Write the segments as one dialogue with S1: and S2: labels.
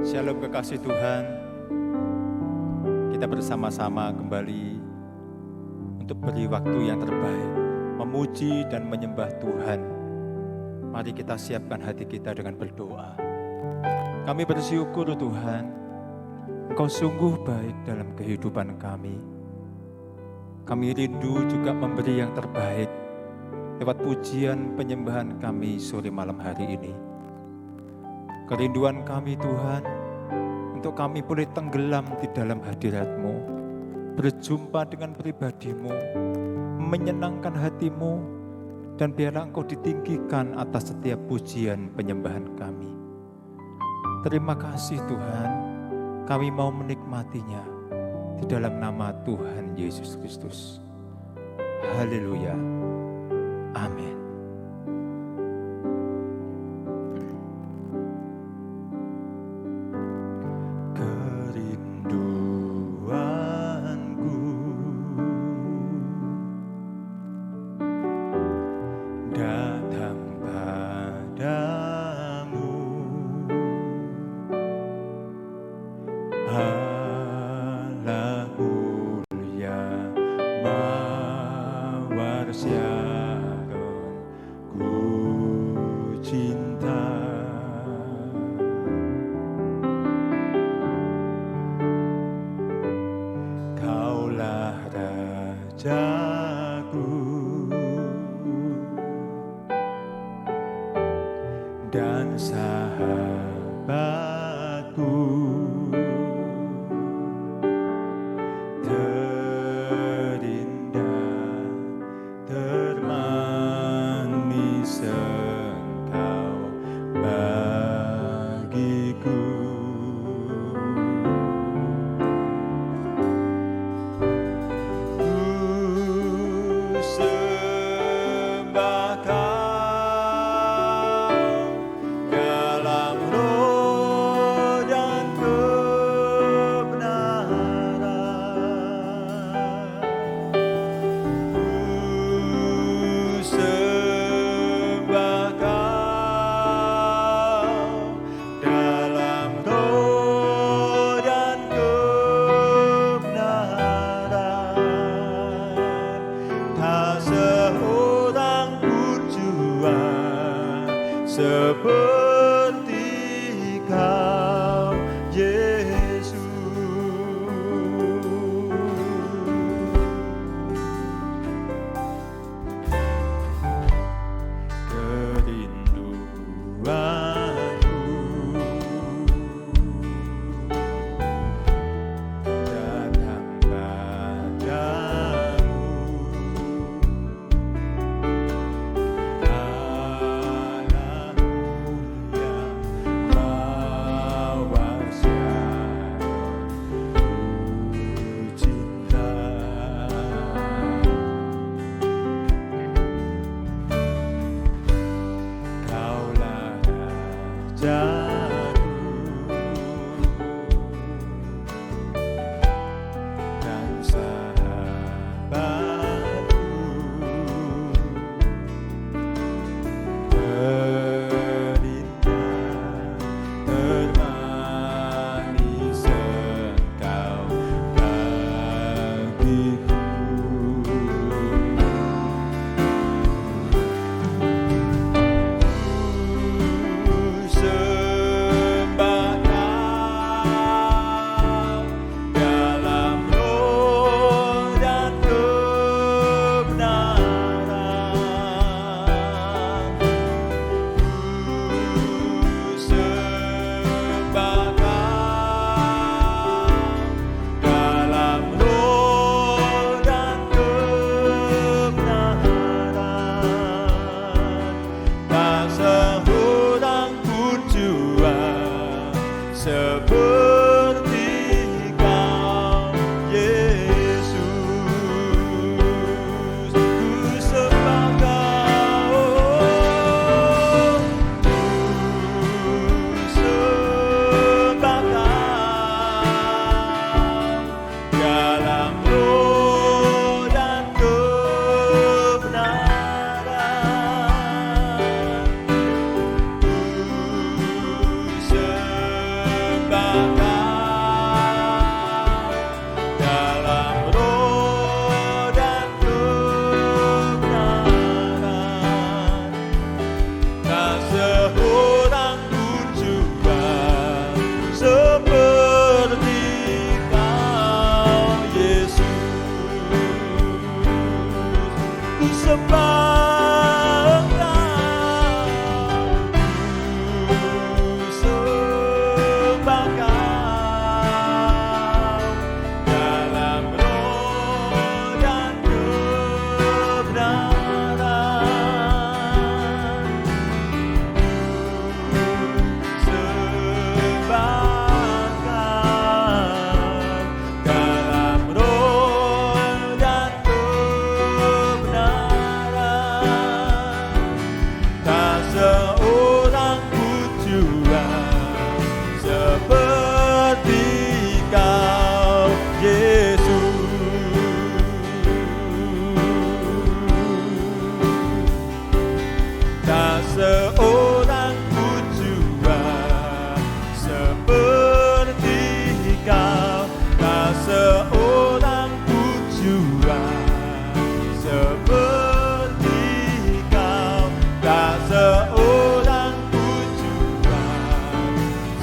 S1: Shalom kekasih Tuhan, kita bersama-sama kembali untuk beri waktu yang terbaik, memuji dan menyembah Tuhan. Mari kita siapkan hati kita dengan berdoa. Kami bersyukur Tuhan, Engkau sungguh baik dalam kehidupan kami. Kami rindu juga memberi yang terbaik lewat pujian penyembahan kami sore malam hari ini. Kerinduan kami Tuhan, untuk kami boleh tenggelam di dalam hadirat-Mu, berjumpa dengan pribadi-Mu, menyenangkan hati-Mu, dan biarlah Engkau ditinggikan atas setiap pujian penyembahan kami. Terima kasih Tuhan, kami mau menikmatinya di dalam nama Tuhan Yesus Kristus. Haleluya. Amin. Dan sahabatku, terindah, termanis Engkau bagiku. Seperti Kau, Yesus. Kerinduanku datang padamu.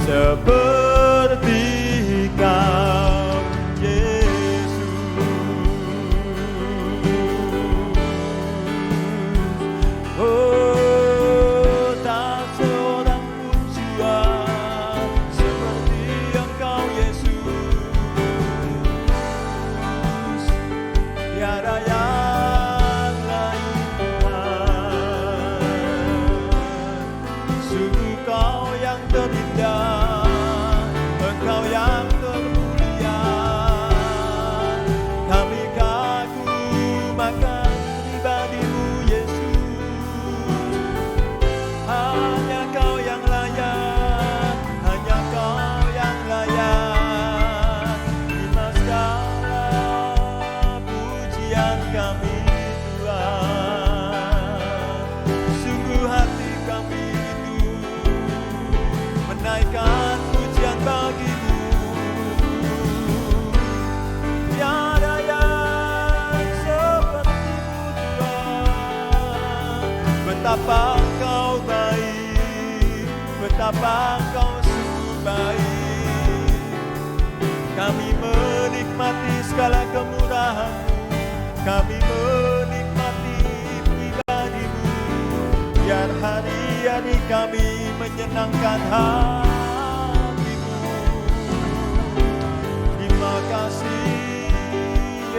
S1: seperti Kau Yesus. Oh, tak seorang pun jua seperti Engkau Yesus. Tiada yang lain Tuhan, sungguh Kau yang terindah, Engkau yang termulia. Kami kagumkan pribadi-Mu Yesus. Hanya Kau yang layak, hanya Kau yang layak. Terima segala pujian kami Tuhan. Sungguh hati kami itu menaikkan pujian bagi-Mu. Tiada yang seperti-Mu Tuhan. Betapa Engkau baik, betapa Engkau sungguh baik. Kami menikmati segala kemurahan-Mu, kami menikmati pribadi-Mu. Biar hari-hari kami menyenangkan hati-Mu. Terima kasih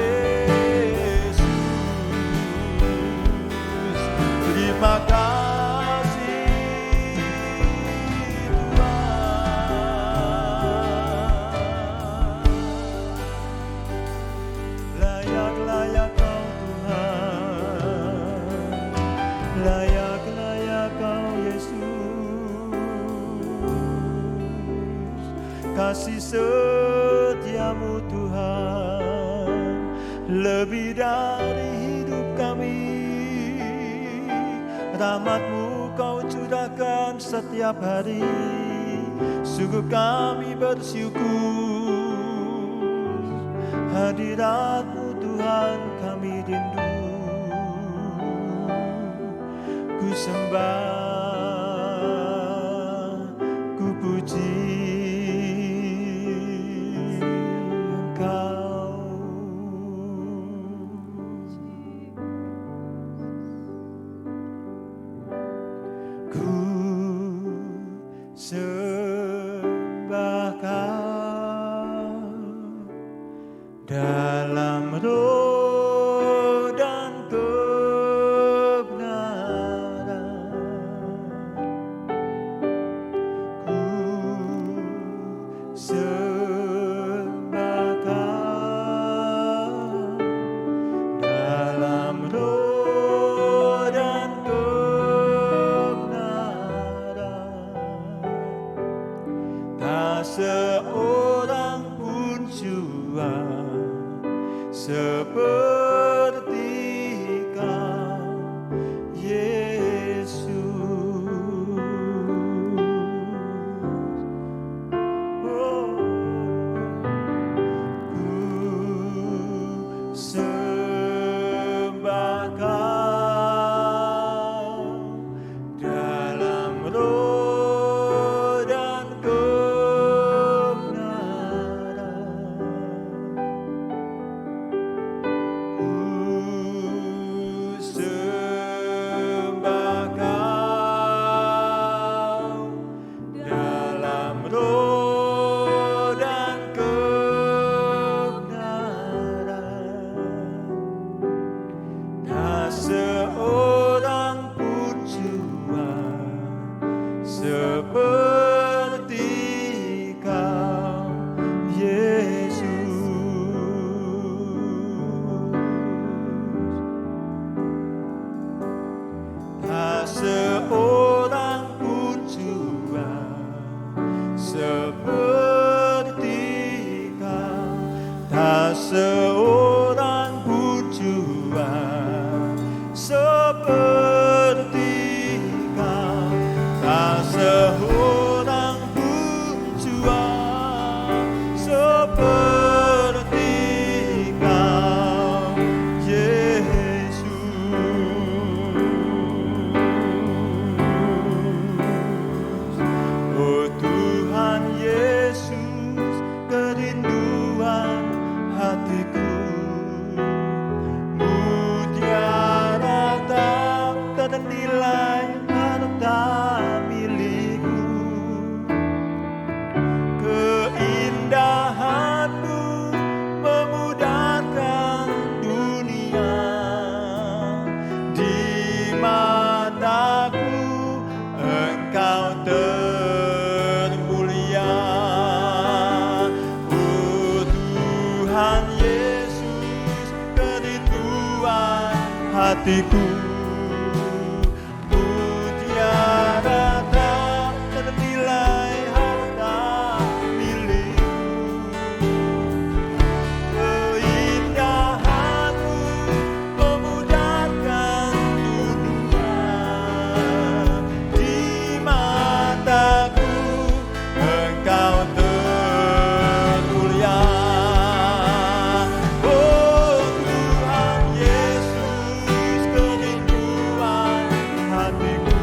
S1: Yesus, terima kasih Tuhan. Layak-layak Kau Tuhan, layak-layak Kau Yesus. Kasih setia-Mu Tuhan lebih dari hidup kami. Rahmat-Mu Kau curahkan setiap hari. Sungguh kami bersyukur. Hadirat-Mu Tuhan kami rindu. Ku sembah, ku puji Engkau. Ku sembah Kau dalam roh dan kebenaran. Ku sembah Kau dalam roh dan kebenaran. Tak seorang pun jua seperti Kau Yesus. Oh, ku sembah Kau dalam roh dan kebenaran. Ku sembah Kau dalam roh dan kebenaran. Tak seorang pun jua seperti Kau Yesus. Tak seorang pun jua seperti Kau. Tak seorang pun jua seperti Kau. Tak seorang pun jua seperti Kau Yesus. Oh Tuhan hatiku. Mutiara tak ternilai harta milikku. Keindahanmu memudahkan dunia. Di mataku Engkau termulia. Oh Tuhan Yesus, kerinduan hatiku.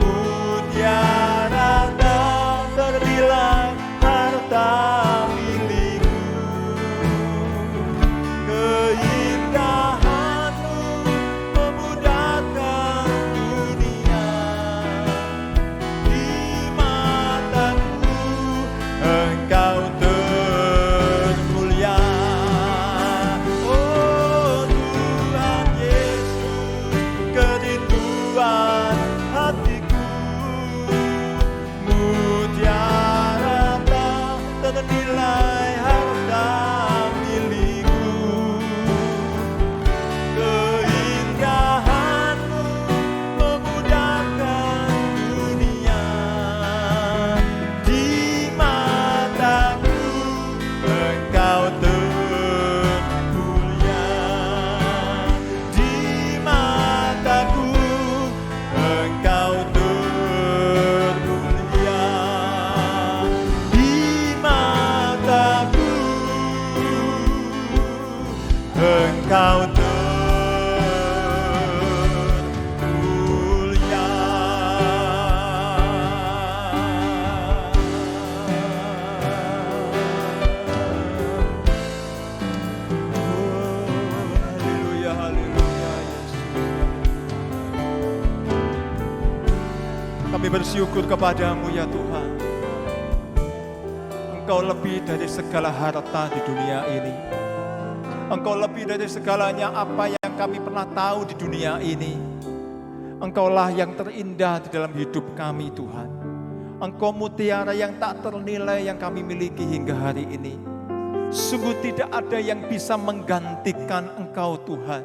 S1: Mutiara tak ternilai harta milikku. Keindahanmu memudahkan dunia. Di mataku Engkau termulia. Oh Tuhan Yesus, kerinduan hatiku. Mutiara tak ternilai harta milikku. Keindahanmu memudahkan dunia. Di mataku Engkau termulia. Di mataku Engkau termulia. Di mataku Engkau termulia. Haleluya, haleluya, Yesus. Kami bersyukur kepadamu ya Tuhan. Engkau lebih dari segala harta di dunia ini. Engkau lebih dari segalanya apa yang kami pernah tahu di dunia ini. Engkaulah yang terindah di dalam hidup kami Tuhan. Engkau mutiara yang tak ternilai yang kami miliki hingga hari ini. Sungguh tidak ada yang bisa menggantikan Engkau Tuhan.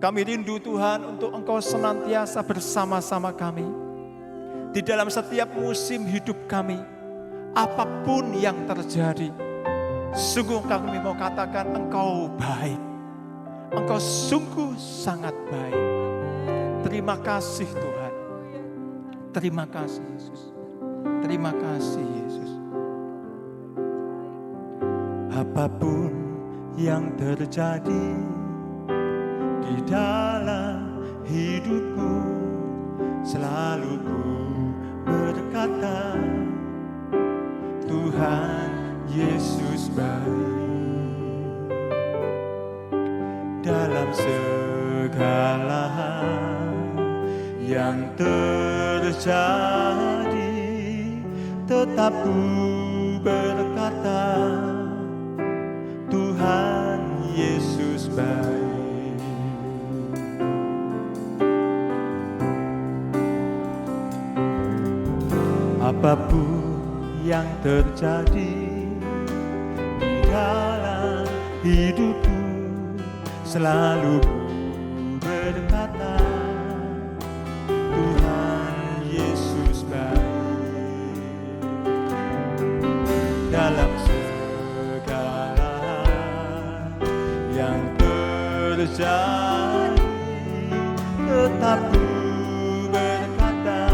S1: Kami rindu Tuhan untuk Engkau senantiasa bersama-sama kami. Di dalam setiap musim hidup kami, apapun yang terjadi, sungguh kami mau katakan Engkau baik. Engkau sungguh sangat baik. Terima kasih Tuhan. Terima kasih Yesus. Terima kasih Yesus. Apapun yang terjadi di dalam hidupku, selalu ku berkata Tuhan Yesus baik. Dalam segala hal yang terjadi, tetap ku berkata Tuhan Yesus baik. Apapun yang terjadi di dalam hidupku, selalu ku berkata Tuhan Yesus baik. Dalam segala hal yang terjadi, tetap ku berkata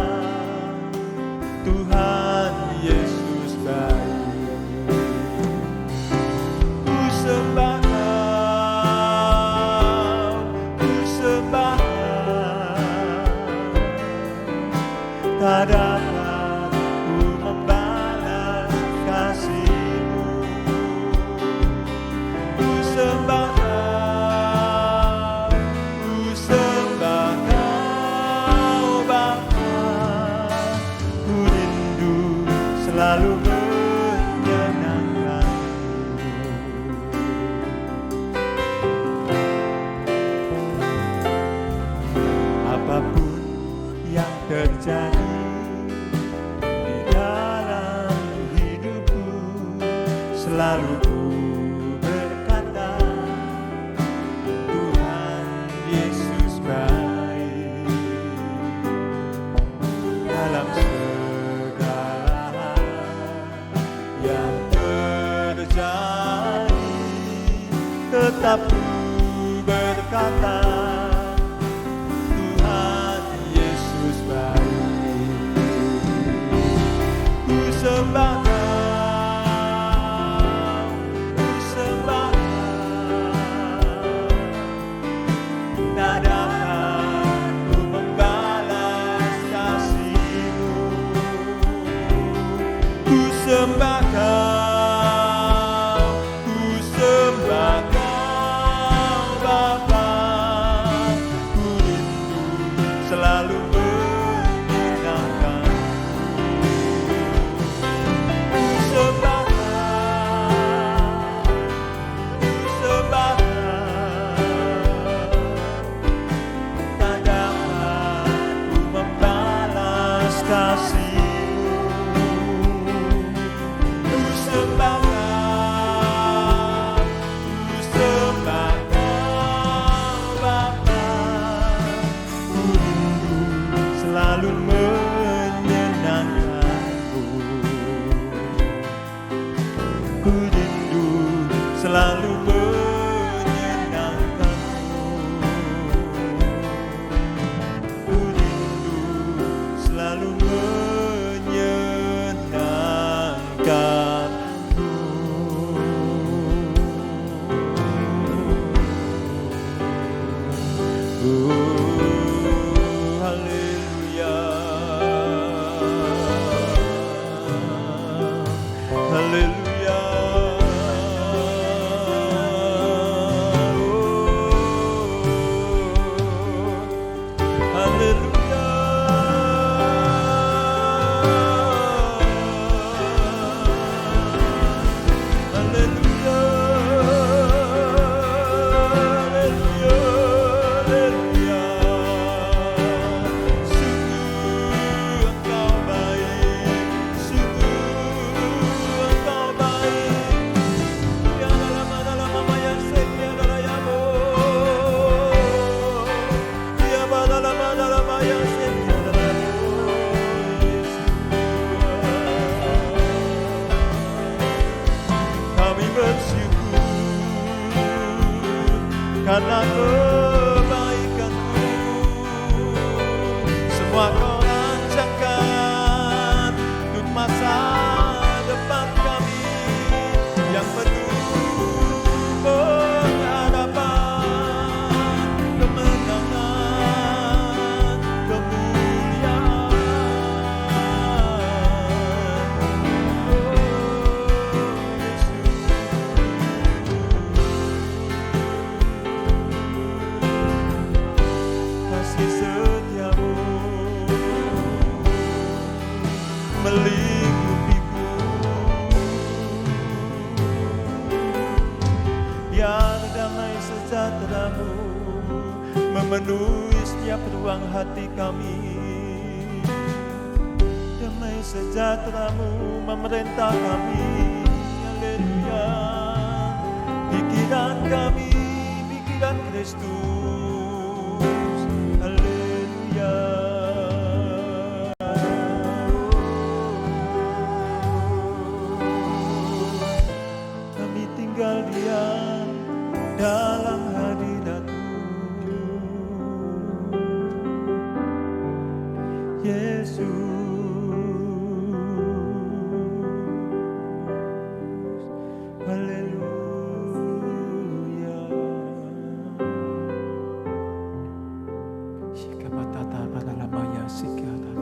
S1: Tuhan Yesus baik. Ku sembah Kau, ku sembah Kau. Tak dapat ku membalas kasih-Mu. Ku sembah Kau, ku sembah Kau Bapa. Ku rindu selalu menyenangkan. Apapun yang terjadi di dalam hidupku, selalu ku berkata Tuhan tetap berkata, Tuhan Yesus baik. Ku sembah Kau, ku sembah Kau. Tak dapat ku membalas kasih-Mu. Ku sembah Kau, ku sembah Kau Bapa. Ku rindu selalu menyenangkan. Ku sembah Kau, ku sembah Kau. Tak dapat ku membalas kasih-Mu. Ku sembah Kau, ku sembah Kau Bapa. Ku rindu selalu menyenangkan-Mu. Ku rindu selalu menyenangkan-Mu. Ku rindu selalu menyenangkan-Mu. Haleluya, haleluya. Haleluya. Haleluya. Haleluya. Haleluya. Sungguh Engkau baik, sungguh Engkau baik. Ya dalam maya setia dalayamu. Ya dalam maya setia dalayamu. Kami bersyukur karena kebaikan-Mu. Semua Kau rancangkan untuk masa depan kami yang penuh pengharapan, kemenangan, kemuliaan. Kasih setia-Mu melingkupiku. Biar damai sejahtera-Mu memenuhi setiap ruang hati kami. Damai sejahtera-Mu memerintah kami. Haleluya. Pikiran kami, pikiran Kristus. Haleluya. Kami tinggal diam dalam hadirat-Mu, Yesus. Haleluya. Shikamatata padalamaya sikata.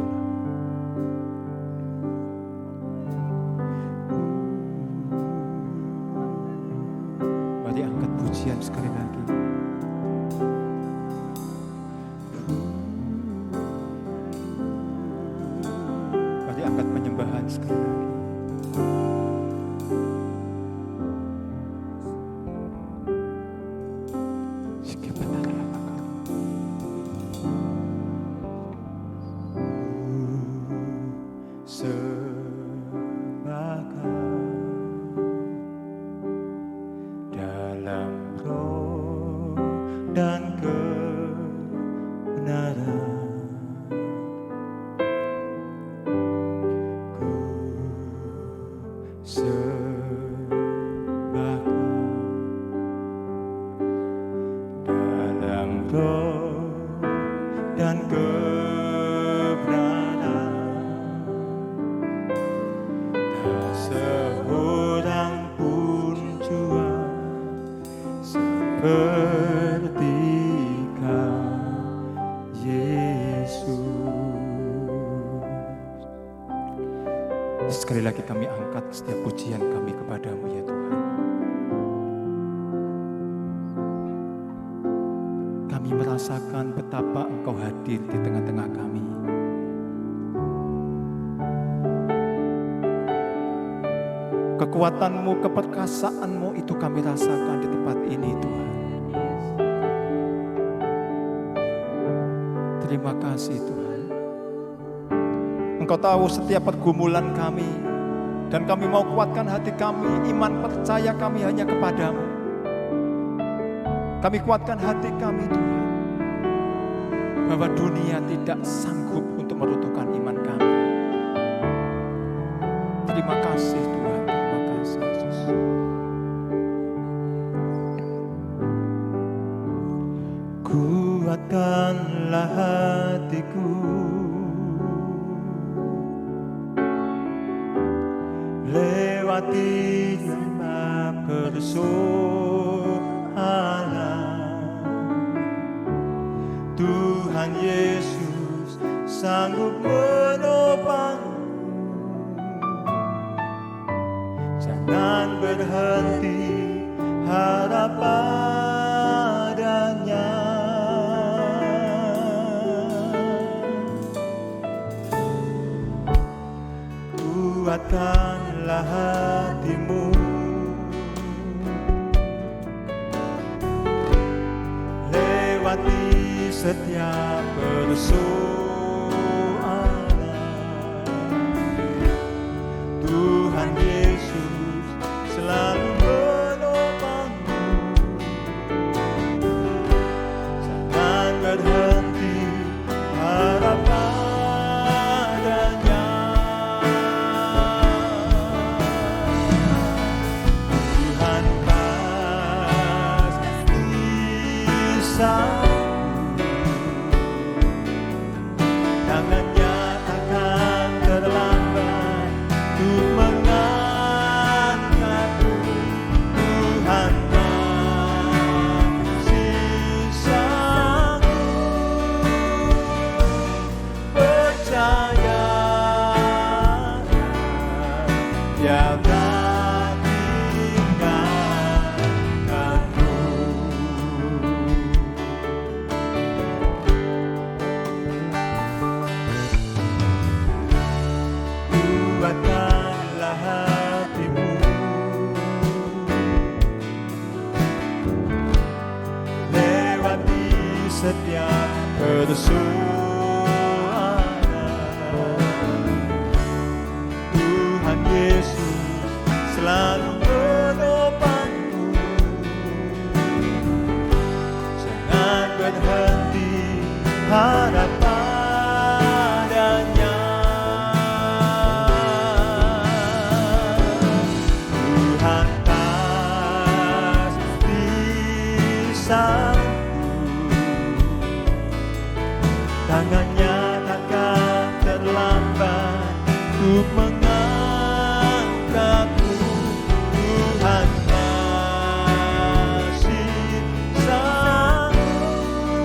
S1: Mari angkat pujian sekali lagi. Mari angkat penyembahan sekali lagi. Sembah Kau dalam roh dan kebenaran. Ku sembah Kau seorang pun jua seperti Kau Yesus. Sekali lagi kami angkat setiap pujian kami kepadamu ya Tuhan. Kami merasakan betapa Engkau hadir di tengah-tengah kami. Kekuatan-Mu, keperkasaan-Mu itu kami rasakan di tempat ini Tuhan. Terima kasih Tuhan. Engkau tahu setiap pergumulan kami, dan kami mau kuatkan hati kami, iman percaya kami hanya kepadamu. Kami kuatkan hati kami Tuhan, bahwa dunia tidak sanggup untuk meruntuhkan iman kami. Terima kasih Tuhan, terima kasih Yesus. Kuatkanlah hatiku, lewati lembah persoalan. Tuhan Yesus sanggup menopangmu. Jangan berhenti harap padanya. Kuatkanlah hatimu, lewati setiap persoalan. Tuhan Yesus selalu menopangmu. Jangan berhenti harap padanya. Tuhan pasti sanggup, tangannya takkan terlambat untuk mengangkatku. Tuhan masih sanggup, percaya Dia tak tinggalkanmu. Kuatkanlah hatimu, lewati setiap persoalan. Tuhan Yesus selalu menopangmu. Jangan berhenti harap padanya. Tuhan pasti sanggup, tangannya takkan terlambat untuk mengangkatku. Tuhan masih sanggup,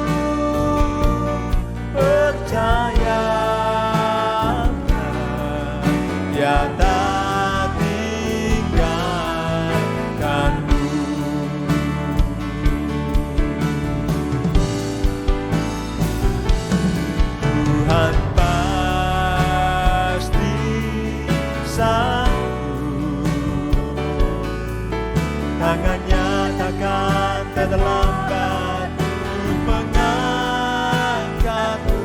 S1: percaya Dia tak tinggalkanmu. Tuhan pasti sanggup, tangannya takkan terlambat untuk mengangkatku.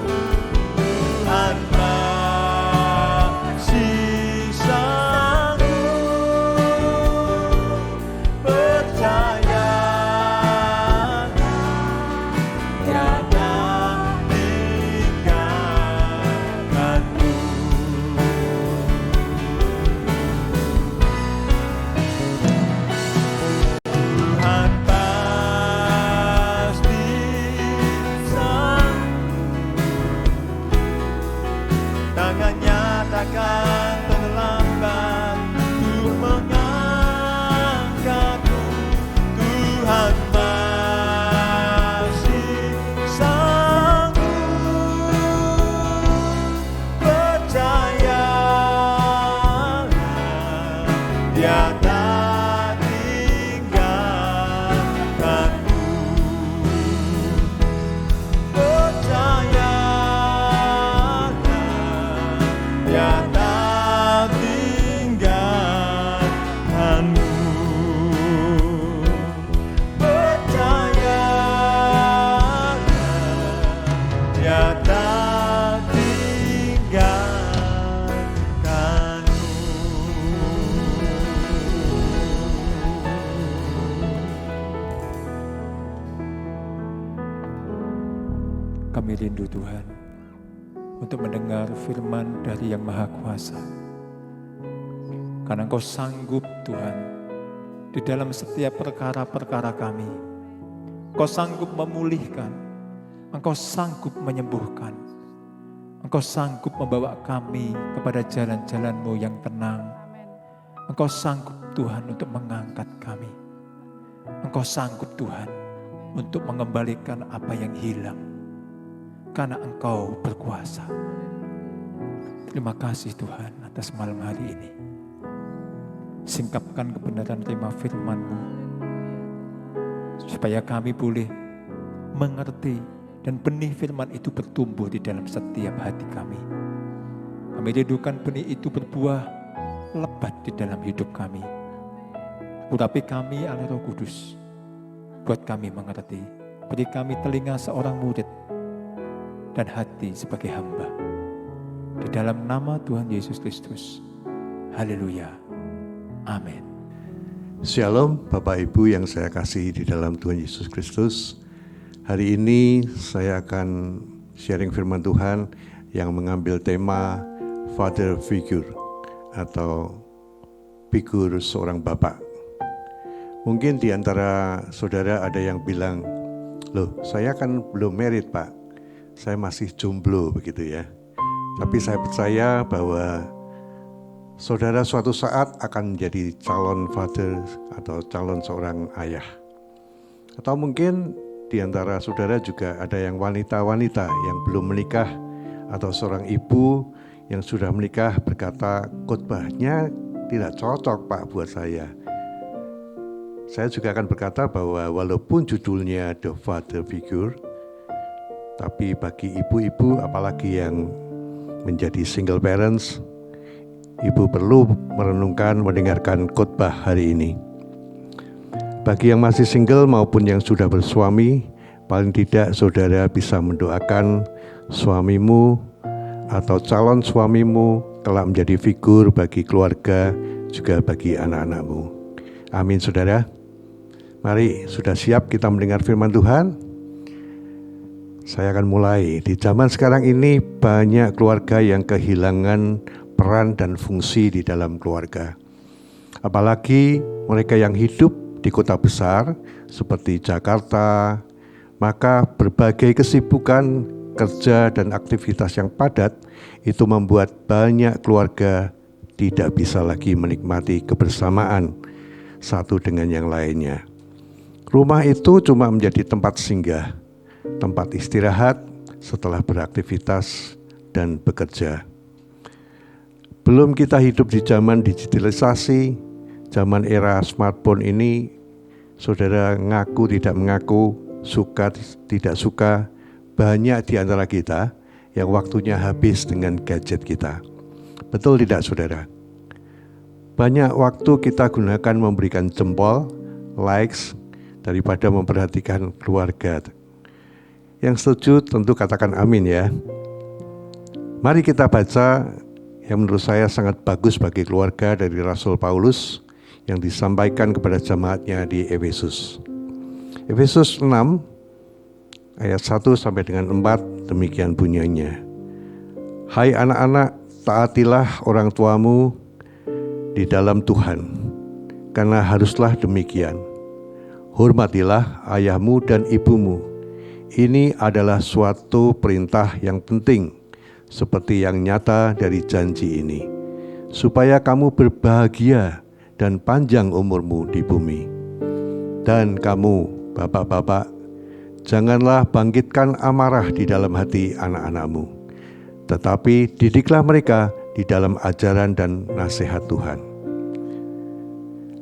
S1: Tuhan masih sanggup, percaya Dia tak tinggalkanmu. Tuhan Kami rindu Tuhan untuk mendengar firman dari Yang Maha Kuasa. Karena Engkau sanggup Tuhan di dalam setiap perkara-perkara kami. Engkau sanggup memulihkan, Engkau sanggup menyembuhkan. Engkau sanggup membawa kami kepada jalan-jalan-Mu yang tenang. Engkau sanggup Tuhan untuk mengangkat kami. Engkau sanggup Tuhan untuk mengembalikan apa yang hilang. Karena Engkau berkuasa. Terima kasih Tuhan atas malam hari ini. Singkapkan kebenaran tema firman-Mu, supaya kami boleh mengerti dan benih firman itu bertumbuh di dalam setiap hati kami. Kami rindukan benih itu berbuah lebat di dalam hidup kami. Urapi kami oleh Roh Kudus, buat kami mengerti. Beri kami telinga seorang murid dan hati sebagai hamba. Di dalam nama Tuhan Yesus Kristus. Haleluya. Amin.
S2: Shalom Bapak Ibu yang saya kasihi di dalam Tuhan Yesus Kristus. Hari ini saya akan sharing firman Tuhan yang mengambil tema Father Figure atau figur seorang bapak. Mungkin di antara saudara ada yang bilang, "Loh, saya kan belum married, Pak. Saya masih jomblo," begitu ya. Tapi saya percaya bahwa saudara suatu saat akan menjadi calon father atau calon seorang ayah. Atau mungkin di antara saudara juga ada yang wanita-wanita yang belum menikah atau seorang ibu yang sudah menikah berkata, "Khotbahnya tidak cocok Pak buat saya." Saya juga akan berkata bahwa walaupun judulnya The Father Figure, tapi bagi ibu-ibu apalagi yang menjadi single parents, ibu perlu merenungkan, mendengarkan khotbah hari ini. Bagi yang masih single maupun yang sudah bersuami, paling tidak saudara bisa mendoakan suamimu atau calon suamimu kelak menjadi figur bagi keluarga, juga bagi anak-anakmu. Amin saudara. Mari, sudah siap kita mendengar firman Tuhan? Saya akan mulai. Di zaman sekarang ini banyak keluarga yang kehilangan peran dan fungsi di dalam keluarga. Apalagi mereka yang hidup di kota besar seperti Jakarta, maka berbagai kesibukan kerja dan aktivitas yang padat itu membuat banyak keluarga tidak bisa lagi menikmati kebersamaan satu dengan yang lainnya. Rumah itu cuma menjadi tempat singgah, tempat istirahat setelah beraktivitas dan bekerja. Belum kita hidup di zaman digitalisasi, zaman era smartphone ini, saudara ngaku tidak mengaku, suka tidak suka, banyak di antara kita yang waktunya habis dengan gadget kita. Betul tidak saudara? Banyak waktu kita gunakan memberikan jempol, likes, daripada memperhatikan keluarga. Yang setuju tentu katakan amin ya. Mari kita baca yang menurut saya sangat bagus bagi keluarga dari Rasul Paulus yang disampaikan kepada jemaatnya di Efesus. Efesus 6 ayat 1 sampai dengan 4 demikian bunyinya. Hai anak-anak, taatilah orang tuamu di dalam Tuhan, karena haruslah demikian. Hormatilah ayahmu dan ibumu. Ini adalah suatu perintah yang penting, seperti yang nyata dari janji ini, supaya kamu berbahagia dan panjang umurmu di bumi. Dan kamu, bapak-bapak, janganlah bangkitkan amarah di dalam hati anak-anakmu, tetapi didiklah mereka di dalam ajaran dan nasihat Tuhan.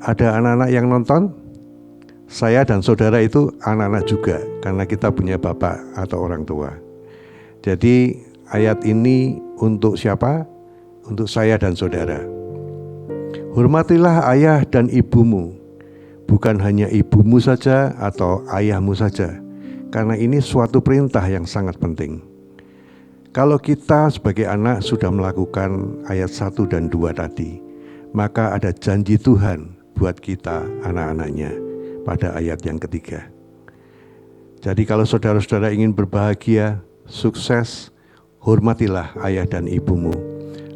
S2: Ada anak-anak yang nonton? Saya dan saudara itu anak-anak juga, karena kita punya bapak atau orang tua. Jadi ayat ini untuk siapa? Untuk saya dan saudara. Hormatilah ayah dan ibumu, bukan hanya ibumu saja atau ayahmu saja, karena ini suatu perintah yang sangat penting. Kalau kita sebagai anak sudah melakukan ayat 1 dan 2 tadi, maka ada janji Tuhan buat kita anak-anaknya pada ayat yang ketiga. Jadi kalau saudara-saudara ingin berbahagia, sukses, hormatilah ayah dan ibumu,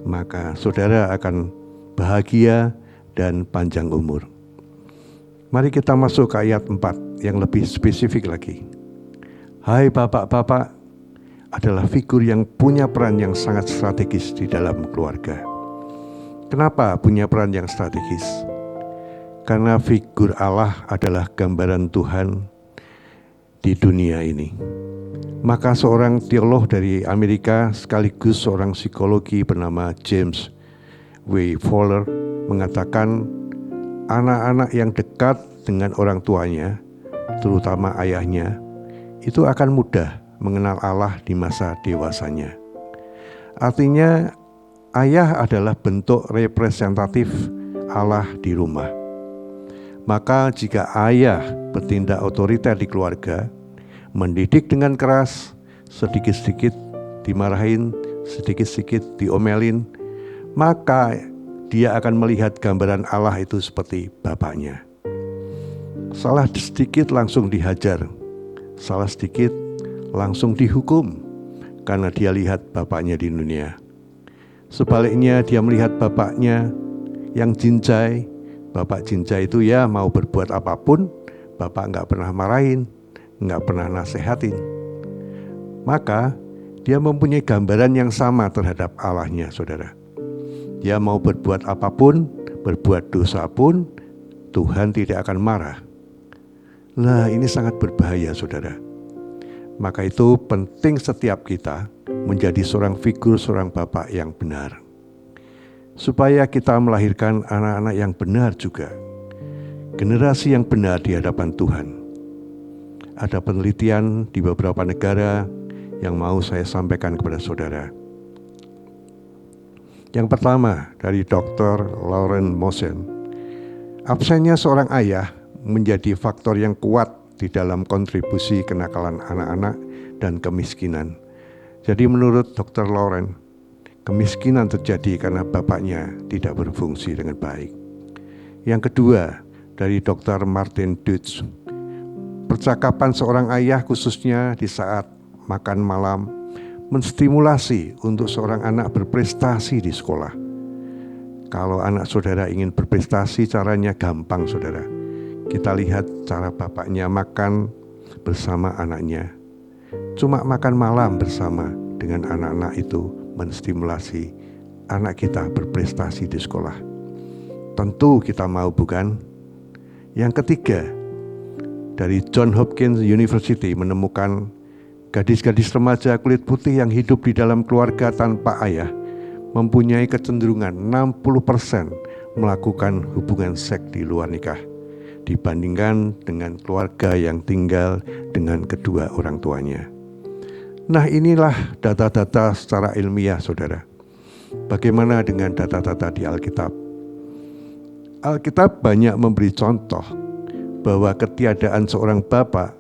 S2: maka saudara akan bahagia dan panjang umur. Mari kita masuk ke ayat 4 yang lebih spesifik lagi. Hai bapak-bapak adalah figur yang punya peran yang sangat strategis di dalam keluarga. Kenapa punya peran yang strategis? Karena figur Allah adalah gambaran Tuhan di dunia ini. Maka seorang teolog dari Amerika sekaligus seorang psikologi bernama James W. Fowler mengatakan anak-anak yang dekat dengan orang tuanya, terutama ayahnya, itu akan mudah mengenal Allah di masa dewasanya. Artinya ayah adalah bentuk representatif Allah di rumah. Maka jika ayah bertindak otoriter di keluarga, mendidik dengan keras, sedikit-sedikit dimarahin, sedikit-sedikit diomelin, maka dia akan melihat gambaran Allah itu seperti bapaknya. Salah sedikit langsung dihajar, salah sedikit langsung dihukum, karena dia lihat bapaknya di dunia. Sebaliknya dia melihat bapaknya yang jinjai. Bapak jinjai itu ya mau berbuat apapun, bapak gak pernah marahin, gak pernah nasehatin. Maka dia mempunyai gambaran yang sama terhadap Allahnya, saudara. Dia mau berbuat apapun, berbuat dosa pun, Tuhan tidak akan marah. Nah, ini sangat berbahaya, saudara. Maka itu penting setiap kita menjadi seorang figur, seorang bapak yang benar. Supaya kita melahirkan anak-anak yang benar juga. Generasi yang benar di hadapan Tuhan. Ada penelitian di beberapa negara yang mau saya sampaikan kepada saudara. Yang pertama dari Dr. Lauren Mosen. Absennya seorang ayah menjadi faktor yang kuat di dalam kontribusi kenakalan anak-anak dan kemiskinan. Jadi menurut Dr. Lauren, kemiskinan terjadi karena bapaknya tidak berfungsi dengan baik. Yang kedua, dari Dr. Martin Dutch, percakapan seorang ayah khususnya di saat makan malam menstimulasi untuk seorang anak berprestasi di sekolah. Kalau anak saudara ingin berprestasi, caranya gampang, saudara. Kita lihat cara bapaknya makan bersama anaknya. Cuma makan malam bersama dengan anak-anak itu menstimulasi anak kita berprestasi di sekolah. Tentu kita mau, bukan? Yang ketiga, dari Johns Hopkins University menemukan gadis-gadis remaja kulit putih yang hidup di dalam keluarga tanpa ayah mempunyai kecenderungan 60% melakukan hubungan seks di luar nikah dibandingkan dengan keluarga yang tinggal dengan kedua orang tuanya. Nah, inilah data-data secara ilmiah, saudara. Bagaimana dengan data-data di Alkitab? Alkitab banyak memberi contoh bahwa ketiadaan seorang bapak,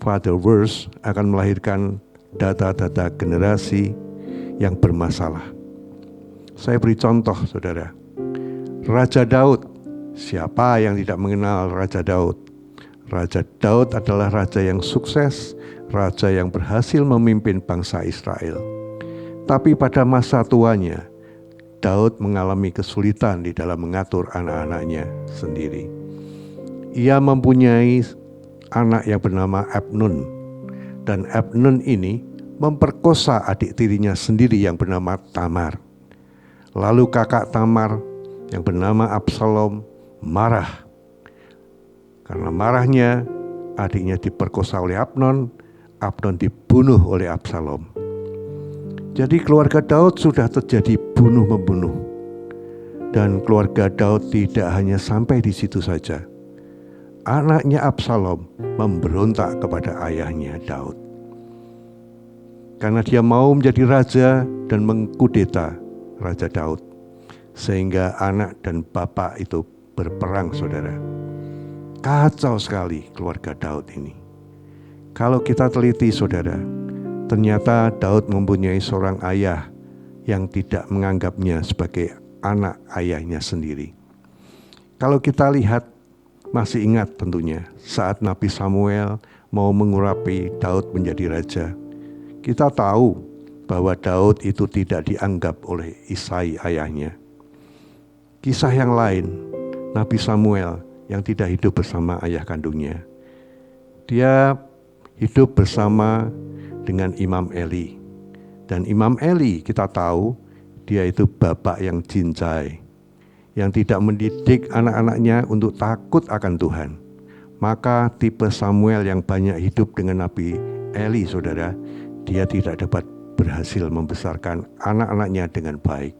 S2: fatherless, akan melahirkan data-data generasi yang bermasalah. Saya beri contoh, saudara. Raja Daud, siapa yang tidak mengenal Raja Daud? Raja Daud adalah raja yang sukses, raja yang berhasil memimpin bangsa Israel. Tapi pada masa tuanya, Daud mengalami kesulitan di dalam mengatur anak-anaknya sendiri. Ia mempunyai anak yang bernama Abnun, dan Abnun ini memperkosa adik tirinya sendiri yang bernama Tamar. Lalu kakak Tamar yang bernama Absalom marah. Karena marahnya, adiknya diperkosa oleh Abnon dibunuh oleh Absalom. Jadi keluarga Daud sudah terjadi bunuh-membunuh. dan keluarga Daud tidak hanya sampai di situ saja. Anaknya Absalom memberontak kepada ayahnya Daud. Karena dia mau menjadi raja dan mengkudeta Raja Daud. Sehingga anak dan bapak itu berperang, saudara. Kacau sekali keluarga Daud ini. Kalau kita teliti, saudara, ternyata Daud mempunyai seorang ayah yang tidak menganggapnya sebagai anak ayahnya sendiri. Kalau kita lihat, masih ingat tentunya saat Nabi Samuel mau mengurapi Daud menjadi raja. Kita tahu bahwa Daud itu tidak dianggap oleh Isai ayahnya. Kisah yang lain, Nabi Samuel yang tidak hidup bersama ayah kandungnya. Dia hidup bersama dengan Imam Eli. Dan Imam Eli kita tahu dia itu bapak yang cincai, yang tidak mendidik anak-anaknya untuk takut akan Tuhan. Maka tipe Samuel yang banyak hidup dengan Nabi Eli, saudara, dia tidak dapat berhasil membesarkan anak-anaknya dengan baik.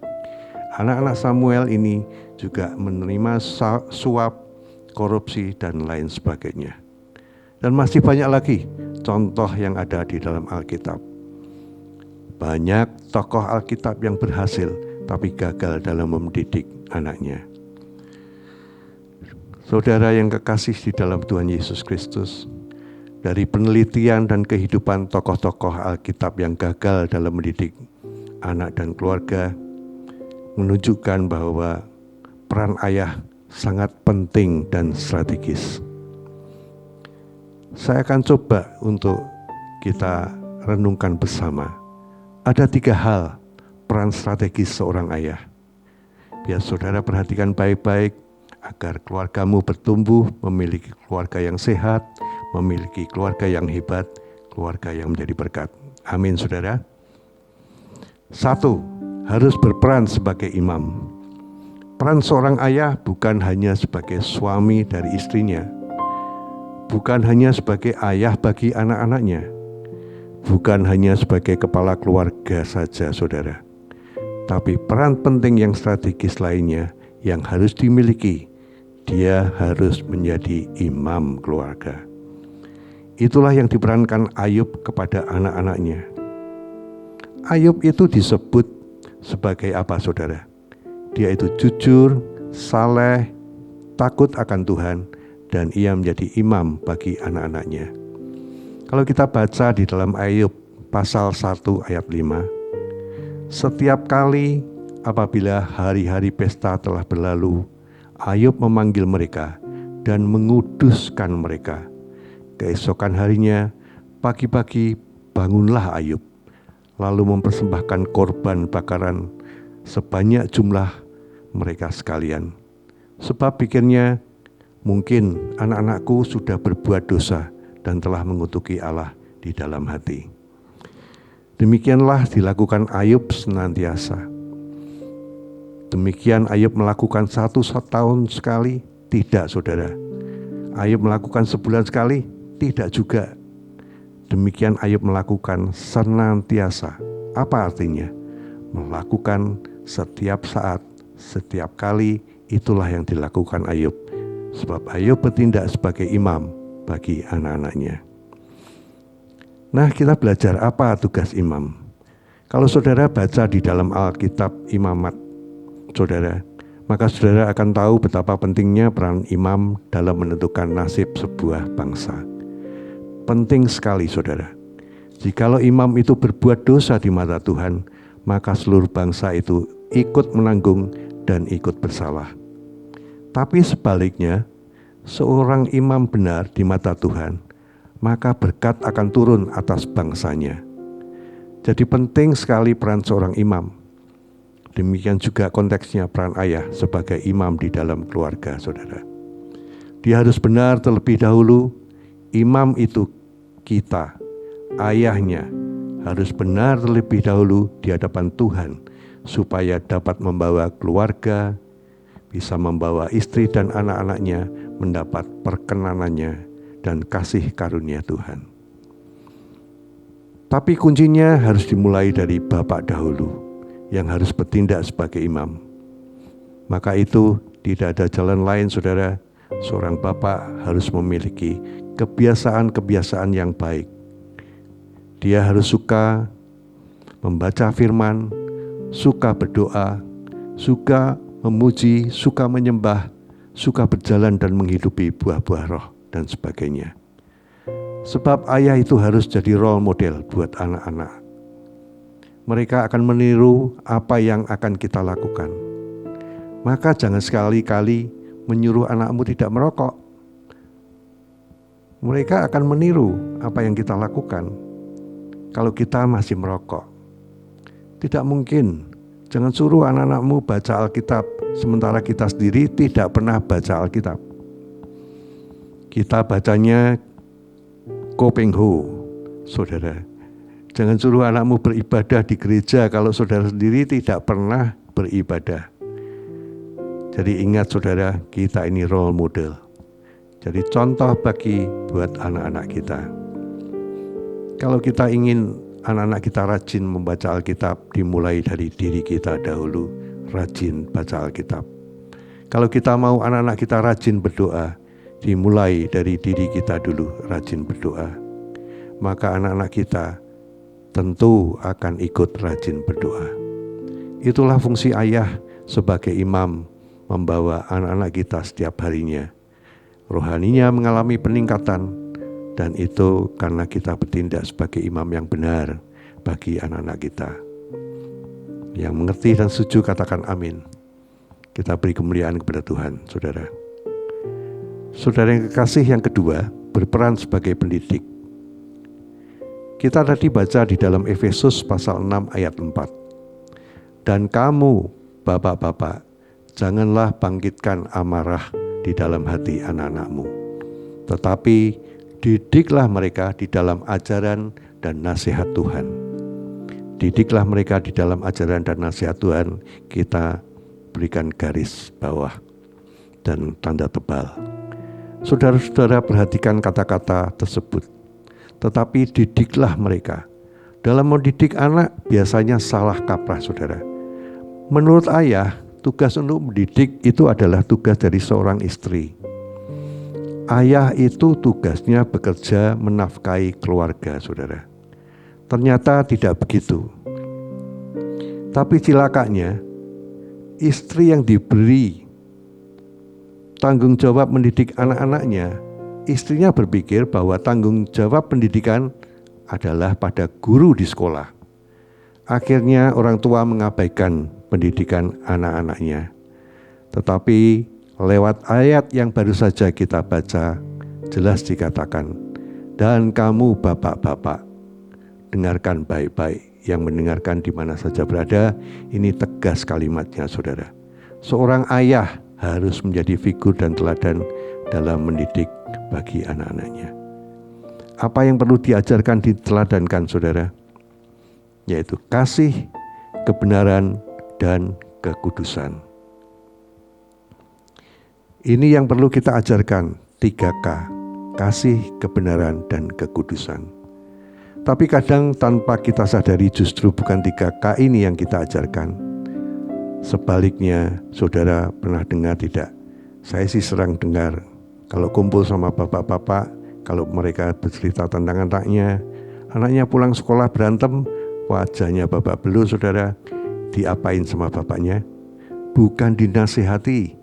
S2: Anak-anak Samuel ini juga menerima suap, korupsi, dan lain sebagainya. Dan masih banyak lagi contoh yang ada di dalam Alkitab. Banyak tokoh Alkitab yang berhasil tapi gagal dalam mendidik anaknya. Saudara yang kekasih di dalam Tuhan Yesus Kristus, dari penelitian dan kehidupan tokoh-tokoh Alkitab yang gagal dalam mendidik anak dan keluarga menunjukkan bahwa peran ayah sangat penting dan strategis. Saya akan coba untuk kita renungkan bersama. Ada 3 hal peran strategis seorang ayah. Biar saudara perhatikan baik-baik agar keluargamu bertumbuh, memiliki keluarga yang sehat, memiliki keluarga yang hebat, keluarga yang menjadi berkat. Amin, saudara. 1, harus berperan sebagai imam. Peran seorang ayah bukan hanya sebagai suami dari istrinya, bukan hanya sebagai ayah bagi anak-anaknya, bukan hanya sebagai kepala keluarga saja, saudara. Tapi peran penting yang strategis lainnya yang harus dimiliki, dia harus menjadi imam keluarga. Itulah yang diperankan Ayub kepada anak-anaknya. Ayub itu disebut sebagai apa, saudara? Dia itu jujur, saleh, takut akan Tuhan, dan ia menjadi imam bagi anak-anaknya. Kalau kita baca di dalam Ayub pasal 1 ayat 5, setiap kali apabila hari-hari pesta telah berlalu, Ayub memanggil mereka dan menguduskan mereka. Keesokan harinya, pagi-pagi bangunlah Ayub, lalu mempersembahkan korban bakaran sebanyak jumlah mereka sekalian. Sebab pikirnya, mungkin anak-anakku sudah berbuat dosa dan telah mengutuki Allah di dalam hati. Demikianlah dilakukan Ayub senantiasa. Demikian Ayub melakukan 1 tahun sekali? Tidak, saudara. Ayub melakukan sebulan sekali? Tidak juga. Demikian Ayub melakukan senantiasa. Apa artinya? Melakukan setiap saat, setiap kali, itulah yang dilakukan Ayub. Sebab Ayub bertindak sebagai imam bagi anak-anaknya. Nah, kita belajar apa tugas imam. Kalau saudara baca di dalam Alkitab Imamat, saudara, maka saudara akan tahu betapa pentingnya peran imam dalam menentukan nasib sebuah bangsa. Penting sekali, saudara. Jikalau imam itu berbuat dosa di mata Tuhan, maka seluruh bangsa itu ikut menanggung dan ikut bersalah. Tapi sebaliknya, seorang imam benar di mata Tuhan, maka berkat akan turun atas bangsanya. Jadi penting sekali peran seorang imam. Demikian juga konteksnya peran ayah sebagai imam di dalam keluarga, saudara. Dia harus benar terlebih dahulu. Imam itu kita, ayahnya, harus benar terlebih dahulu di hadapan Tuhan, supaya dapat membawa keluarga, bisa membawa istri dan anak-anaknya mendapat perkenanannya dan kasih karunia Tuhan. Tapi kuncinya harus dimulai dari bapak dahulu, yang harus bertindak sebagai imam. Maka itu tidak ada jalan lain, saudara. Seorang bapak harus memiliki kebiasaan-kebiasaan yang baik. Dia harus suka membaca firman, suka berdoa, suka memuji, suka menyembah, suka berjalan dan menghidupi buah-buah roh dan sebagainya. Sebab ayah itu harus jadi role model buat anak-anak. Mereka akan meniru apa yang akan kita lakukan. Maka jangan sekali-kali menyuruh anakmu tidak merokok. Mereka akan meniru apa yang kita lakukan kalau kita masih merokok. Tidak mungkin. Jangan suruh anak-anakmu baca Alkitab sementara kita sendiri tidak pernah baca Alkitab. Kita bacanya Kopengho, saudara. Jangan suruh anakmu beribadah di gereja kalau saudara sendiri tidak pernah beribadah. Jadi ingat saudara, kita ini role model. Jadi contoh bagi buat anak-anak kita. Kalau kita ingin anak-anak kita rajin membaca Alkitab, dimulai dari diri kita dahulu, rajin baca Alkitab. Kalau kita mau anak-anak kita rajin berdoa, dimulai dari diri kita dulu, rajin berdoa. Maka anak-anak kita tentu akan ikut rajin berdoa. Itulah fungsi ayah sebagai imam, membawa anak-anak kita setiap harinya. Rohaninya mengalami peningkatan, dan itu karena kita bertindak sebagai imam yang benar bagi anak-anak kita. Yang mengerti dan setuju katakan amin. Kita beri kemuliaan kepada Tuhan, saudara. Saudara yang kekasih, yang kedua, berperan sebagai pendidik. Kita tadi baca di dalam Efesus pasal 6 ayat 4. Dan kamu, bapak-bapak, janganlah bangkitkan amarah di dalam hati anak-anakmu, tetapi didiklah mereka di dalam ajaran dan nasihat Tuhan. Didiklah mereka di dalam ajaran dan nasihat Tuhan. Kita berikan garis bawah dan tanda tebal. Saudara-saudara, perhatikan kata-kata tersebut. Tetapi didiklah mereka. Dalam mendidik anak biasanya salah kaprah, saudara. Menurut ayah, tugas untuk mendidik itu adalah tugas dari seorang istri. Ayah itu tugasnya bekerja menafkahi keluarga, saudara. Ternyata tidak begitu. Tapi celakanya, istri yang diberi tanggung jawab mendidik anak-anaknya, istrinya berpikir bahwa tanggung jawab pendidikan adalah pada guru di sekolah. Akhirnya orang tua mengabaikan pendidikan anak-anaknya. Tetapi lewat ayat yang baru saja kita baca, jelas dikatakan, dan kamu bapak-bapak, dengarkan baik-baik. Yang mendengarkan di mana saja berada, ini tegas kalimatnya, saudara. Seorang ayah harus menjadi figur dan teladan dalam mendidik bagi anak-anaknya. Apa yang perlu diajarkan, diteladankan, saudara? Yaitu kasih, kebenaran, dan kekudusan. Ini yang perlu kita ajarkan, 3K, kasih, kebenaran, dan kekudusan. Tapi kadang tanpa kita sadari justru bukan 3K ini yang kita ajarkan. Sebaliknya, saudara pernah dengar tidak? Saya sih sering dengar, kalau kumpul sama bapak-bapak, kalau mereka bercerita tentang anaknya pulang sekolah berantem, wajahnya babak belur, saudara. Diapain sama bapaknya? Bukan dinasihati.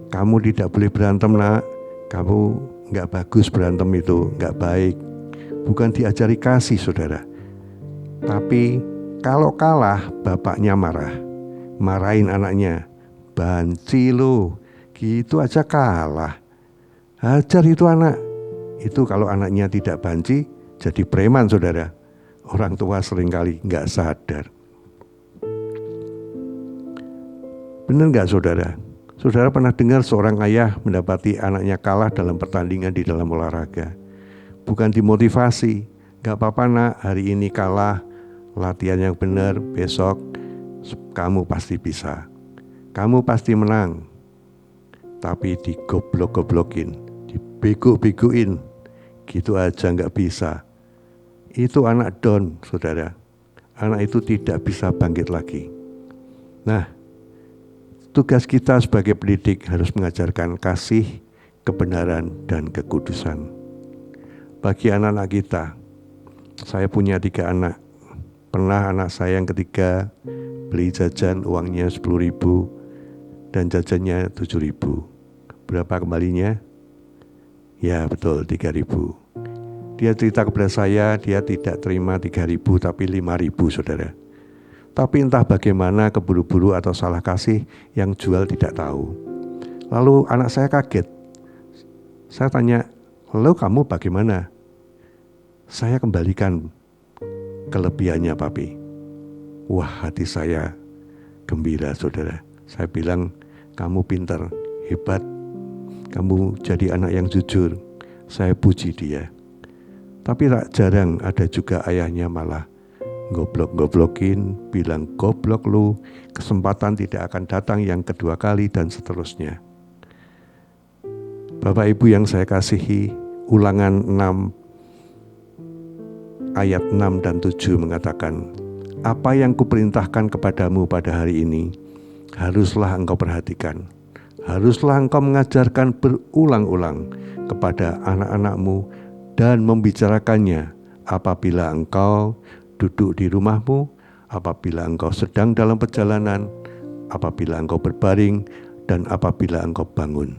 S2: Kamu tidak boleh berantem, nak. Kamu gak bagus berantem itu, gak baik. Bukan diajari kasih, saudara. Tapi kalau kalah, bapaknya marahin anaknya. Banci lo, gitu aja kalah. Hajar itu anak. Itu kalau anaknya tidak banci, jadi preman, saudara. Orang tua seringkali gak sadar. Benar gak, saudara? Saudara pernah dengar seorang ayah mendapati anaknya kalah dalam pertandingan di dalam olahraga. Bukan dimotivasi, gak apa-apa nak, hari ini kalah, latihan yang benar, besok kamu pasti bisa. Kamu pasti menang. Tapi digoblok-goblokin, dibego-begoin, gitu aja gak bisa. Itu anak down, saudara. Anak itu tidak bisa bangkit lagi. Nah, Tugas kita sebagai pendidik harus mengajarkan kasih, kebenaran, dan kekudusan. Bagi anak-anak kita, saya punya 3 anak. Pernah anak saya yang ketiga beli jajan, uangnya 10.000 dan jajannya 7.000. Berapa kembalinya? Ya betul, 3.000. Dia cerita kepada saya, dia tidak terima 3.000 tapi 5.000, saudara. Tapi entah bagaimana keburu-buru atau salah kasih, yang jual tidak tahu. Lalu anak saya kaget. Saya tanya, lalu kamu bagaimana? Saya kembalikan kelebihannya, papi. Wah, hati saya gembira, saudara. Saya bilang, kamu pintar, hebat. Kamu jadi anak yang jujur. Saya puji dia. Tapi tak jarang ada juga ayahnya malah goblok-goblokin, bilang goblok lu, kesempatan tidak akan datang yang kedua kali, dan seterusnya. Bapak Ibu yang saya kasihi, Ulangan 6 ayat 6 dan 7 mengatakan, apa yang kuperintahkan kepadamu pada hari ini, haruslah engkau perhatikan. Haruslah engkau mengajarkan berulang-ulang kepada anak-anakmu dan membicarakannya apabila engkau duduk di rumahmu, apabila engkau sedang dalam perjalanan, apabila engkau berbaring, dan apabila engkau bangun.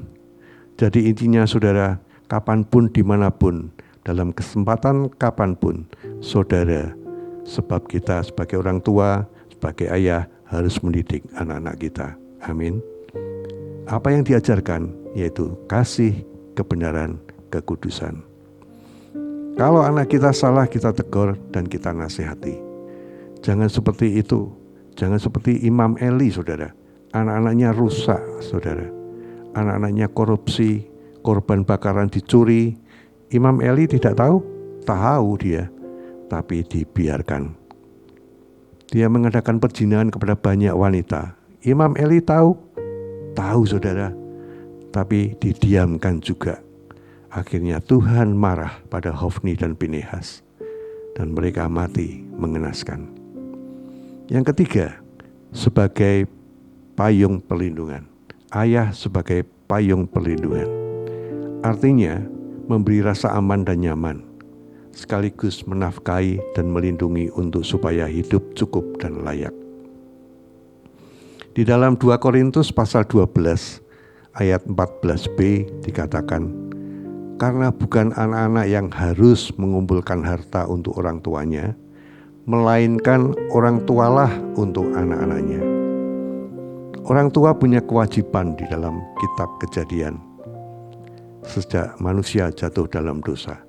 S2: Jadi intinya saudara, kapanpun, dimanapun, dalam kesempatan kapanpun, saudara, sebab kita sebagai orang tua, sebagai ayah, harus mendidik anak-anak kita. Amin. Apa yang diajarkan, yaitu kasih, kebenaran, kekudusan. Kalau anak kita salah, kita tegur dan kita nasihati. Jangan seperti itu. Jangan seperti Imam Eli, saudara. Anak-anaknya rusak, saudara. Anak-anaknya korupsi, korban bakaran dicuri. Imam Eli tidak tahu? Tahu dia, tapi dibiarkan. Dia mengadakan perzinahan kepada banyak wanita. Imam Eli tahu? Tahu, saudara. Tapi didiamkan juga. Akhirnya Tuhan marah pada Hofni dan Pinehas, dan mereka mati mengenaskan. Yang ketiga, sebagai payung perlindungan. Ayah sebagai payung perlindungan. Artinya memberi rasa aman dan nyaman, sekaligus menafkahi dan melindungi untuk supaya hidup cukup dan layak. Di dalam 2 Korintus pasal 12 ayat 14b dikatakan, karena bukan anak-anak yang harus mengumpulkan harta untuk orang tuanya, melainkan orang tualah untuk anak-anaknya. Orang tua punya kewajiban di dalam kitab Kejadian. Sejak manusia jatuh dalam dosa,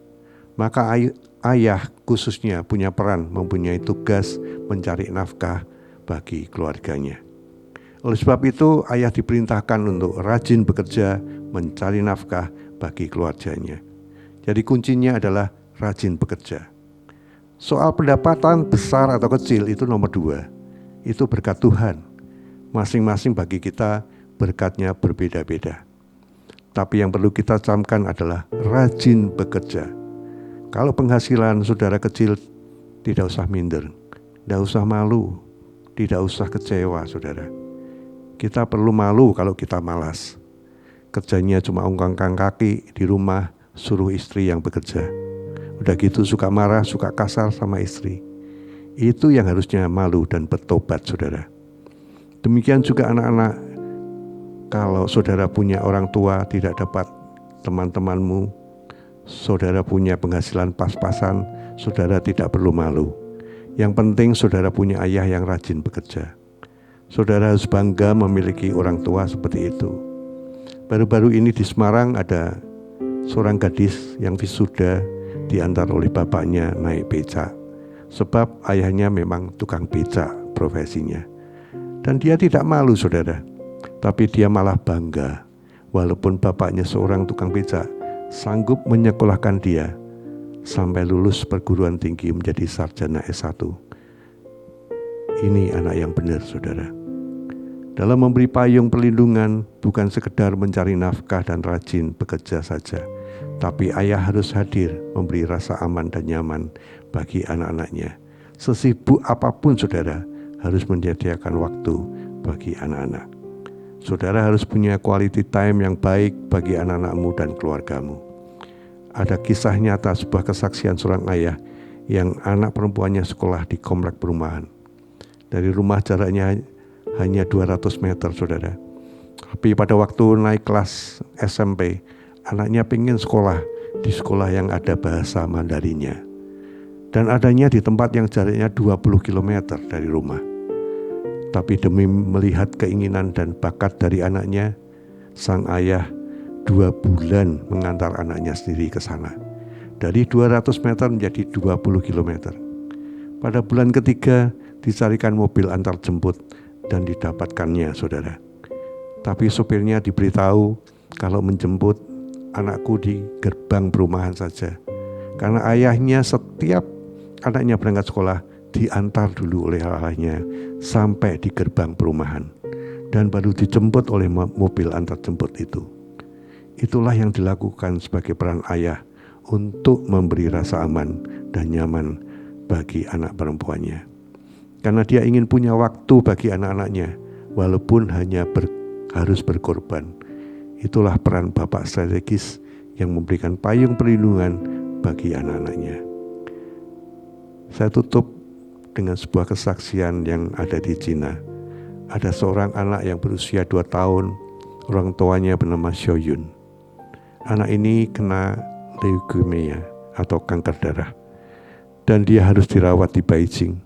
S2: maka ayah khususnya punya peran, mempunyai tugas mencari nafkah bagi keluarganya. Oleh sebab itu, ayah diperintahkan untuk rajin bekerja mencari nafkah bagi keluarganya. Jadi kuncinya adalah rajin bekerja. Soal pendapatan besar atau kecil itu nomor 2. Itu berkat Tuhan. Masing-masing bagi kita berkatnya berbeda-beda. Tapi yang perlu kita camkan adalah rajin bekerja. Kalau penghasilan saudara kecil, tidak usah minder, tidak usah malu, tidak usah kecewa, saudara. Kita perlu malu kalau kita malas. Kerjanya cuma ungkang-ungkang kaki di rumah, suruh istri yang bekerja. Udah gitu suka marah, suka kasar sama istri. Itu yang harusnya malu dan bertobat, saudara. Demikian juga anak-anak. Kalau saudara punya orang tua tidak dapat teman-temanmu, saudara punya penghasilan pas-pasan, saudara tidak perlu malu. Yang penting saudara punya ayah yang rajin bekerja. Saudara harus bangga memiliki orang tua seperti itu. Baru-baru ini di Semarang ada seorang gadis yang wisuda diantar oleh bapaknya naik becak. Sebab ayahnya memang tukang becak profesinya. Dan dia tidak malu, saudara. Tapi dia malah bangga. Walaupun bapaknya seorang tukang becak, sanggup menyekolahkan dia sampai lulus perguruan tinggi menjadi sarjana S1. Ini anak yang benar, saudara. Dalam memberi payung perlindungan, bukan sekedar mencari nafkah dan rajin bekerja saja, tapi ayah harus hadir memberi rasa aman dan nyaman bagi anak-anaknya. Sesibuk apapun saudara, harus menyediakan waktu bagi anak-anak. Saudara harus punya quality time yang baik bagi anak-anakmu dan keluargamu. Ada kisah nyata sebuah kesaksian seorang ayah yang anak perempuannya sekolah di komplek perumahan. Dari rumah jaraknya hanya 200 meter, saudara. Tapi pada waktu naik kelas SMP, anaknya pengen sekolah di sekolah yang ada bahasa Mandarinnya. Dan adanya di tempat yang jaraknya 20 km dari rumah. Tapi demi melihat keinginan dan bakat dari anaknya, sang ayah 2 bulan mengantar anaknya sendiri ke sana. Dari 200 meter menjadi 20 km. Pada bulan ketiga dicarikan mobil antar jemput dan didapatkannya, saudara. Tapi sopirnya diberitahu kalau menjemput anakku di gerbang perumahan saja. Karena ayahnya setiap anaknya berangkat sekolah diantar dulu oleh ayahnya sampai di gerbang perumahan dan baru dijemput oleh mobil antar jemput itu. Itulah yang dilakukan sebagai peran ayah untuk memberi rasa aman dan nyaman bagi anak perempuannya. Karena dia ingin punya waktu bagi anak-anaknya walaupun hanya harus berkorban. Itulah peran bapak strategis yang memberikan payung perlindungan bagi anak-anaknya. Saya tutup dengan sebuah kesaksian yang ada di Cina. Ada seorang anak yang berusia 2 tahun, orang tuanya bernama Xiaoyun. Anak ini kena leukemia atau kanker darah. Dan dia harus dirawat di Beijing.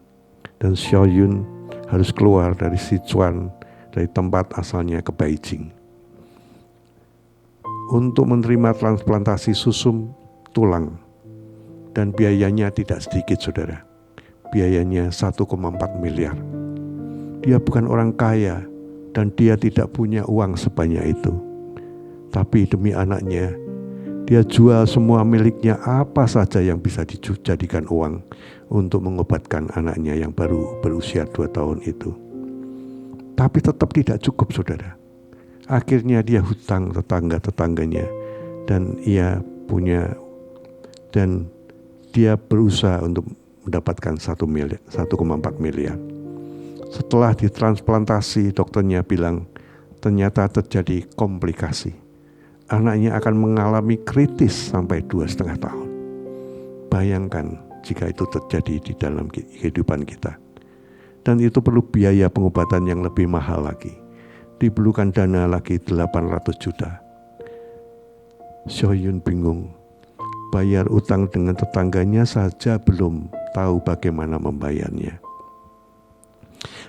S2: Dan Xiaoyun harus keluar dari Sichuan, dari tempat asalnya ke Beijing. Untuk menerima transplantasi susum tulang. Dan biayanya tidak sedikit, saudara. Biayanya 1,4 miliar. Dia bukan orang kaya dan dia tidak punya uang sebanyak itu. Tapi demi anaknya, dia jual semua miliknya apa saja yang bisa dijadikan uang untuk mengobatkan anaknya yang baru berusia 2 tahun itu. Tapi tetap tidak cukup, saudara. Akhirnya dia hutang tetangga-tetangganya dan dia berusaha untuk mendapatkan 1,4 miliar. Setelah ditransplantasi, dokternya bilang ternyata terjadi komplikasi. Anaknya akan mengalami kritis sampai 2,5 tahun. Bayangkan jika itu terjadi di dalam kehidupan kita. Dan itu perlu biaya pengobatan yang lebih mahal lagi. Diperlukan dana lagi 800 juta. Xiaoyun bingung. Bayar utang dengan tetangganya saja belum tahu bagaimana membayarnya.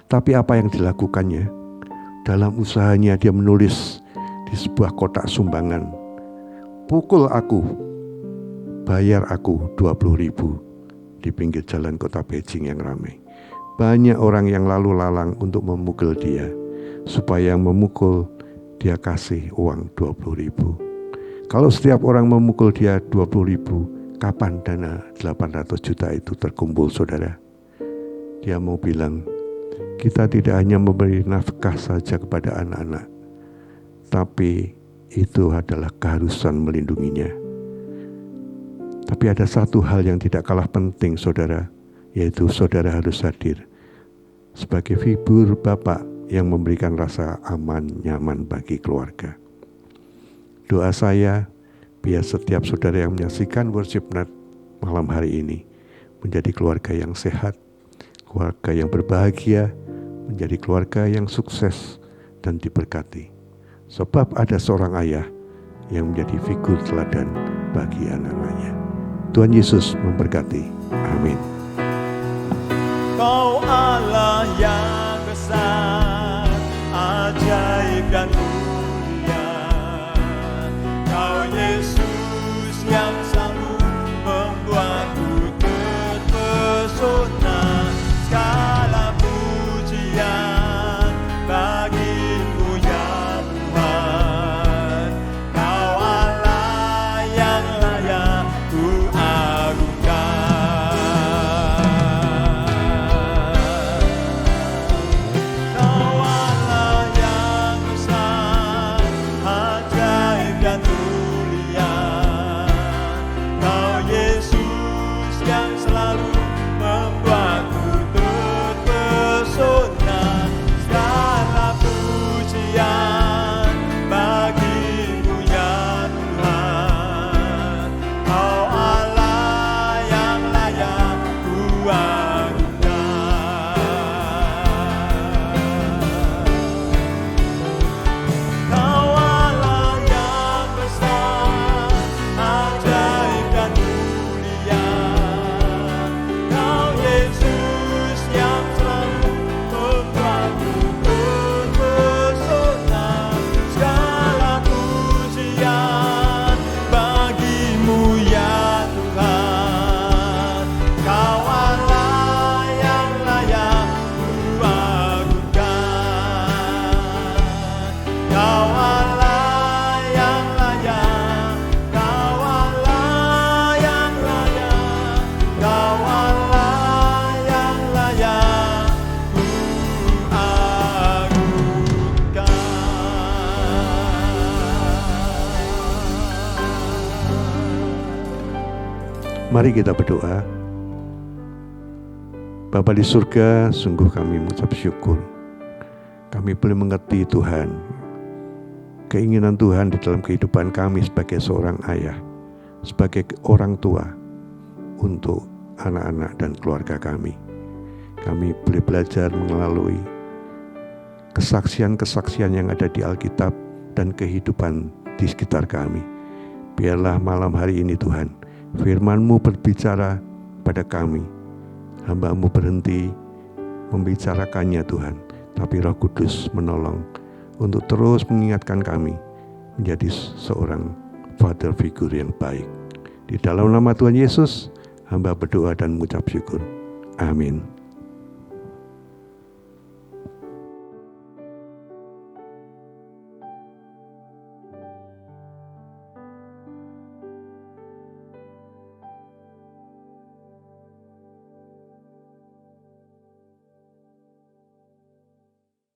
S2: Tapi apa yang dilakukannya? Dalam usahanya dia menulis di sebuah kotak sumbangan, "Pukul aku, bayar aku 20.000 di pinggir jalan kota Beijing yang ramai." Banyak orang yang lalu lalang untuk memukul dia. Supaya memukul dia kasih uang 20.000. Kalau setiap orang memukul dia 20.000, kapan dana 800 juta itu terkumpul, saudara? Dia mau bilang, kita tidak hanya memberi nafkah saja kepada anak-anak, tapi itu adalah keharusan melindunginya. Tapi ada satu hal yang tidak kalah penting, saudara, yaitu saudara harus hadir sebagai figur Bapak yang memberikan rasa aman, nyaman bagi keluarga. Doa saya, biar setiap saudara yang menyaksikan Worship Night malam hari ini menjadi keluarga yang sehat, keluarga yang berbahagia, menjadi keluarga yang sukses dan diberkati. Sebab ada seorang ayah yang menjadi figur teladan bagi anak-anaknya. Tuhan Yesus memberkati. Amin.
S1: Kau Allah yang besar, ajaib dan mulia. Kau Yesus yang sanggup membuatku terpesona. Segala pujian bagimu ya Tuhan. Kau Allah yang layak ku agungkan.
S2: Mari kita berdoa. Bapa di surga, sungguh kami mengucap syukur. Kami boleh mengerti Tuhan, keinginan Tuhan di dalam kehidupan kami sebagai seorang ayah, sebagai orang tua untuk anak-anak dan keluarga kami. Kami boleh belajar melalui kesaksian-kesaksian yang ada di Alkitab dan kehidupan di sekitar kami. Biarlah malam hari ini Tuhan, firman-Mu berbicara pada kami. Hamba-Mu berhenti membicarakannya Tuhan, tapi Roh Kudus menolong untuk terus mengingatkan kami menjadi seorang father figure yang baik. Di dalam nama Tuhan Yesus, hamba berdoa dan mengucap syukur. Amin.